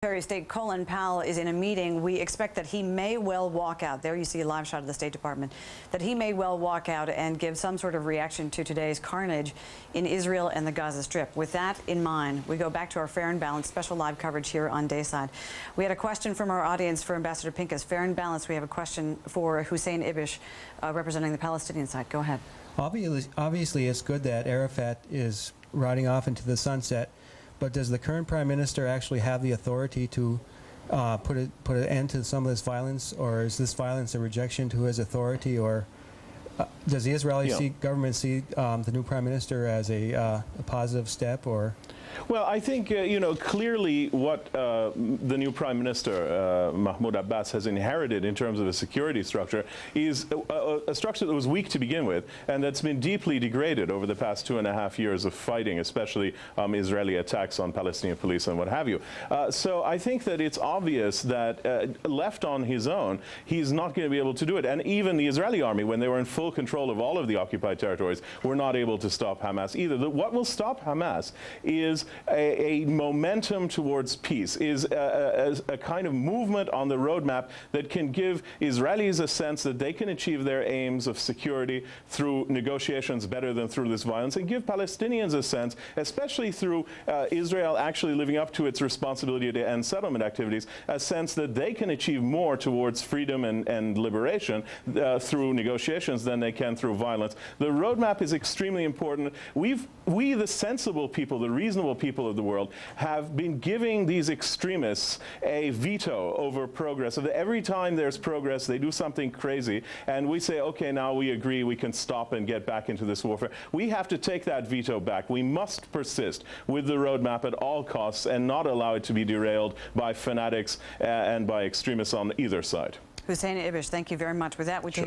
Secretary of State Colin Powell is in a meeting. We expect that he may well walk out. There you see a live shot of the State Department. That he may well walk out and give some sort of reaction to today's carnage in Israel and the Gaza Strip. With that in mind, we go back to our Fair and Balanced special live coverage here on Dayside. We had a question from our audience for Ambassador Pincus. Fair and Balanced, we have a question for Hussein Ibish, representing the Palestinian side. Go ahead. Obviously, it's good that Arafat is riding off into the sunset, but does the current Prime Minister actually have the authority to put an end to some of this violence, or is this violence a rejection to his authority, or does the Israeli government see the new Prime Minister as a positive step, or? Well, I think, clearly what the new Prime Minister, Mahmoud Abbas, has inherited in terms of a security structure is a structure that was weak to begin with, and that's been deeply degraded over the past 2.5 years of fighting, especially Israeli attacks on Palestinian police and what have you. So I think that it's obvious that left on his own, he's not going to be able to do it. And even the Israeli army, when they were in full control of all of the occupied territories, were not able to stop Hamas either. What will stop Hamas is a momentum towards peace, is a kind of movement on the roadmap that can give Israelis a sense that they can achieve their aims of security through negotiations better than through this violence, and give Palestinians a sense, especially through Israel actually living up to its responsibility to end settlement activities, a sense that they can achieve more towards freedom and liberation through negotiations than they can through violence. The roadmap is extremely important. We, the sensible people, the reasonable people of the world, have been giving these extremists a veto over progress. Every time there's progress, they do something crazy, and we say, okay, now we agree, we can stop and get back into this warfare. We have to take that veto back. We must persist with the roadmap at all costs and not allow it to be derailed by fanatics and by extremists on either side. Hussein Ibish, thank you very much. With that, we take